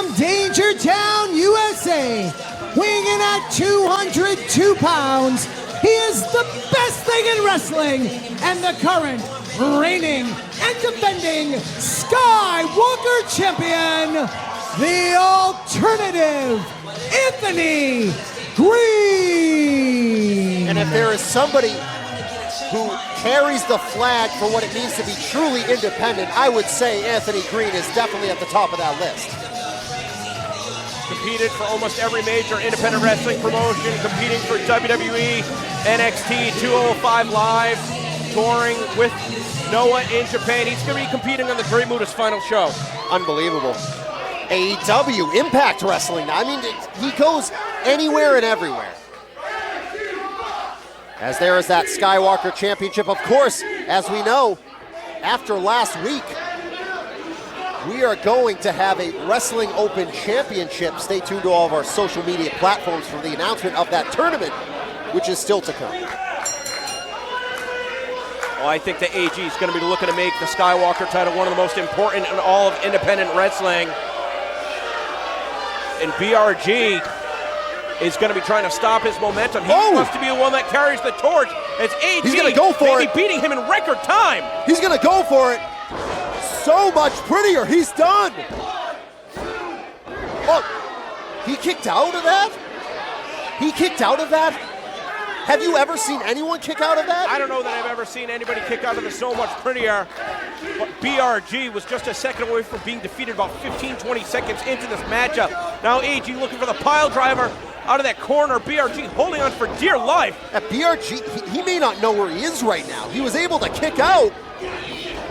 from Dangertown, USA, weighing in at 202 pounds, he is the best thing in wrestling and the current reigning and defending Skywalker champion, the alternative, Anthony Greene. And if there is somebody who carries the flag for what it means to be truly independent, I would say Anthony Greene is definitely at the top of that list. Competed for almost every major independent wrestling promotion, competing for WWE, NXT, 205 Live, touring with Noah in Japan. He's going to be competing on the Great Muda's final show. Unbelievable. AEW, Impact Wrestling. I mean, he goes anywhere and everywhere. As there is that Skywalker Championship. Of course, as we know, after last week, we are going to have a Wrestling Open Championship. Stay tuned to all of our social media platforms for the announcement of that tournament, which is still to come. Well, I think the AG is going to be looking to make the Skywalker title one of the most important in all of independent wrestling. And BRG is going to be trying to stop his momentum. He wants to be the one that carries the torch. As AG he's going to go for it. Beating him in record time. He's going to go for it. So much prettier. He's done. Oh, he kicked out of that? He kicked out of that? Have you ever seen anyone kick out of that? I don't know that I've ever seen anybody kick out of the so much prettier. But BRG was just a second away from being defeated about 15, 20 seconds into this matchup. Now AG looking for the pile driver out of that corner. BRG holding on for dear life. At BRG, he may not know where he is right now. He was able to kick out.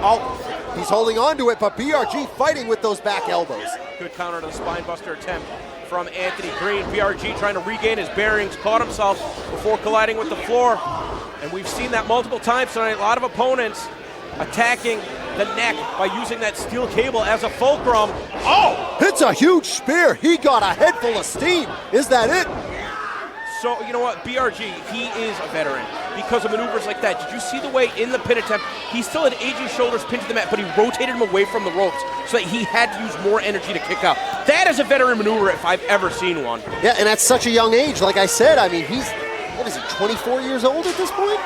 Oh, he's holding on to it, but BRG fighting with those back elbows. Good counter to the spine buster attempt from Anthony Greene. BRG trying to regain his bearings, caught himself before colliding with the floor. And we've seen that multiple times tonight. A lot of opponents attacking the neck by using that steel cable as a fulcrum. Oh! It's a huge spear. He got a head full of steam. Is that it? So, you know what, BRG, he is a veteran because of maneuvers like that. Did you see the way in the pin attempt, he still had AG's shoulders pinned to the mat, but he rotated him away from the ropes so that he had to use more energy to kick out. That is a veteran maneuver if I've ever seen one. Yeah, and at such a young age, like I said, I mean, he's, what is he, 24 years old at this point?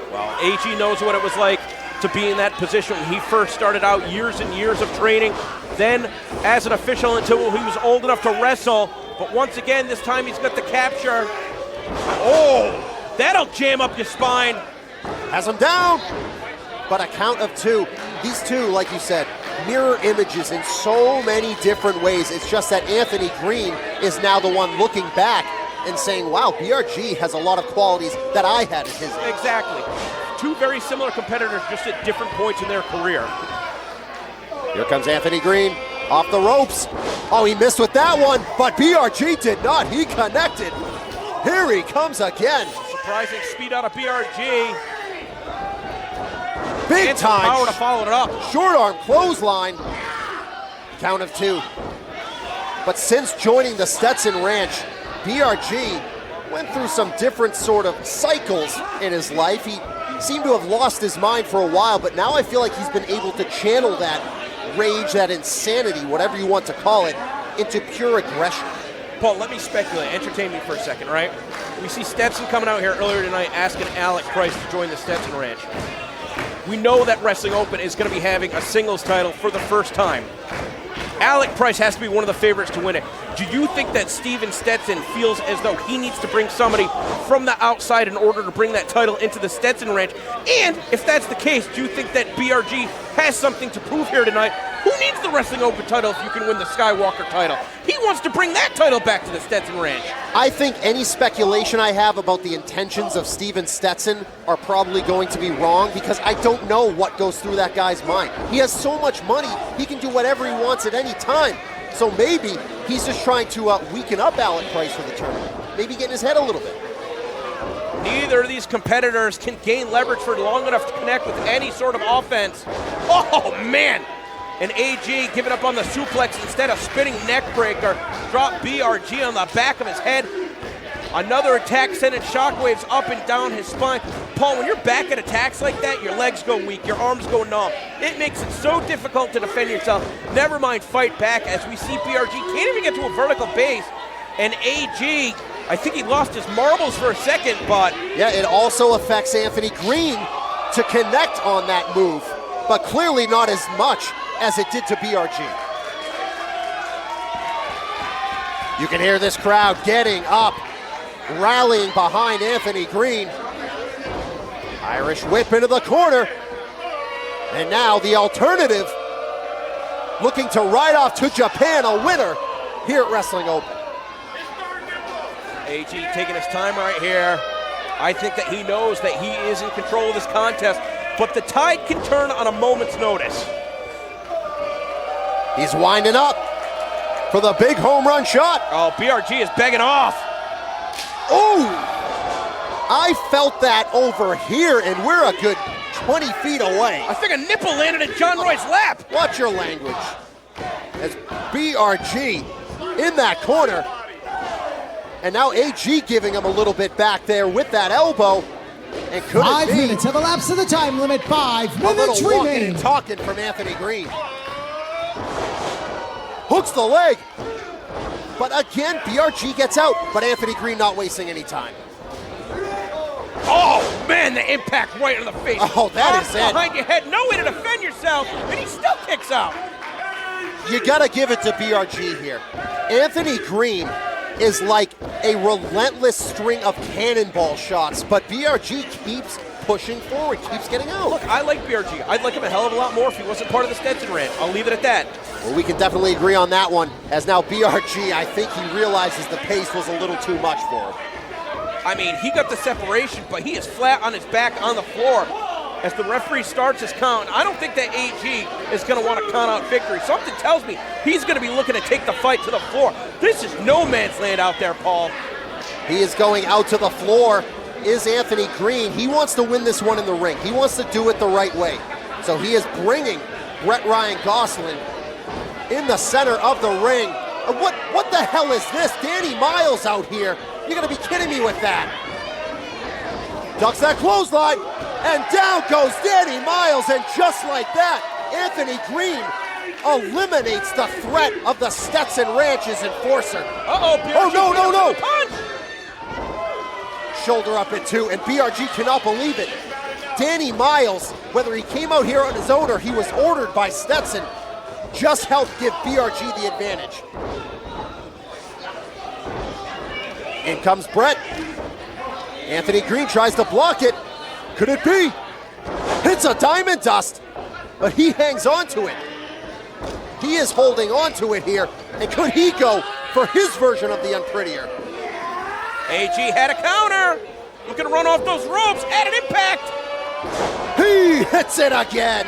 Well, AG knows what it was like to be in that position when he first started out, years and years of training, then as an official until he was old enough to wrestle. But once again, this time he's got the capture. Oh, that'll jam up your spine. Has him down, but a count of two. These two, like you said, mirror images in so many different ways. It's just that Anthony Greene is now the one looking back and saying, wow, BRG has a lot of qualities that I had at his age. Exactly. Two very similar competitors, just at different points in their career. Here comes Anthony Greene, off the ropes. Oh, he missed with that one, but BRG did not. He connected. Here he comes again. Surprising speed out of BRG. Big time. Power to follow it up. Short arm clothesline. Count of two. But since joining the Stetson Ranch, BRG went through some different sort of cycles in his life. He seemed to have lost his mind for a while, but now I feel like he's been able to channel that rage, that insanity, whatever you want to call it, into pure aggression. Paul, let me speculate. Entertain me for a second, right? We see Stetson coming out here earlier tonight asking Alec Price to join the Stetson Ranch. We know that Wrestling Open is going to be having a singles title for the first time. Alec Price has to be one of the favorites to win it. Do you think that Steven Stetson feels as though he needs to bring somebody from the outside in order to bring that title into the Stetson Ranch? And if that's the case, do you think that BRG has something to prove here tonight? Who needs the Wrestling Open title if you can win the Skywalker title? He wants to bring that title back to the Stetson Ranch. I think any speculation I have about the intentions of Steven Stetson are probably going to be wrong because I don't know what goes through that guy's mind. He has so much money, he can do whatever he wants at any time. So maybe he's just trying to weaken up Alec Price for the tournament. Maybe get in his head a little bit. Neither of these competitors can gain leverage for long enough to connect with any sort of offense. Oh, man! And AG giving up on the suplex instead of spinning neck breaker. Drop BRG on the back of his head. Another attack sending shockwaves up and down his spine. Paul, when you're back at attacks like that, your legs go weak, your arms go numb. It makes it so difficult to defend yourself. Never mind fight back, as we see BRG can't even get to a vertical base. And AG, I think he lost his marbles for a second, but... Yeah, it also affects Anthony Greene to connect on that move, but clearly not as much as it did to BRG. You can hear this crowd getting up, rallying behind Anthony Greene. Irish whip into the corner. And now the alternative, looking to ride off to Japan, a winner here at Wrestling Open. AG taking his time right here. I think that he knows that he is in control of this contest, but the tide can turn on a moment's notice. He's winding up for the big home run shot. Oh, BRG is begging off. Oh, I felt that over here, and we're a good 20 feet away. I think a nipple landed in John Roy's lap. Watch your language. As BRG in that corner. And now AG giving him a little bit back there with that elbow. And could 5 it be minutes have elapsed to the time limit. 5 a little minutes walking remain. and talking from Anthony Greene. Hooks the leg. But again, BRG gets out, but Anthony Greene not wasting any time. Oh, man, the impact right in the face. Oh, that Arms is it. behind your head, no way to defend yourself, and he still kicks out. You gotta give it to BRG here. Anthony Greene is like a relentless string of cannonball shots, but BRG keeps pushing forward, keeps getting out. Look, I like BRG. I'd like him a hell of a lot more if he wasn't part of the Stetson rant. I'll leave it at that. Well, we can definitely agree on that one, as now BRG, I think he realizes the pace was a little too much for him. I mean, he got the separation, but he is flat on his back on the floor as the referee starts his count. I don't think that AG is going to want to count out victory. Something tells me he's going to be looking to take the fight to the floor. This is no man's land out there, Paul. He is going out to the floor, is Anthony Greene. He wants to win this one in the ring. He wants to do it the right way. So he is bringing Brett Ryan Gosselin in the center of the ring. What the hell is this? Danny Miles out here. You're gonna be kidding me with that. Ducks that clothesline, and down goes Danny Miles, and just like that, Anthony Greene eliminates the threat of the Stetson Ranch's enforcer. Uh-oh, BRG. Oh, no. Punch. Shoulder up at 2, and BRG cannot believe it. Danny Miles, whether he came out here on his own or he was ordered by Stetson, just helped give BRG the advantage. In comes Brett. Anthony Greene tries to block it. Could it be? It's a diamond dust, but he hangs on to it. He is holding on to it here, and could he go for his version of the unprettier? AG had a counter. Looking to run off those ropes at an impact. He hits it again.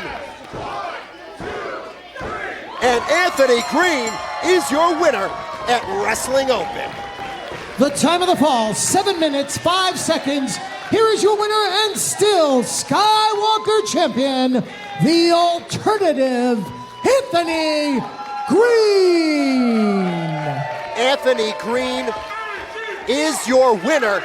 And Anthony Greene is your winner at Wrestling Open. The time of the fall, 7 minutes, 5 seconds. Here is your winner and still Skywalker champion, the alternative, Anthony Greene. Anthony Greene is your winner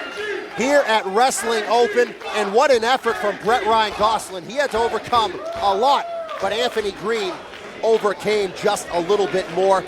here at Wrestling Open, and what an effort from Brett Ryan Gosselin. He had to overcome a lot, but Anthony Greene overcame just a little bit more.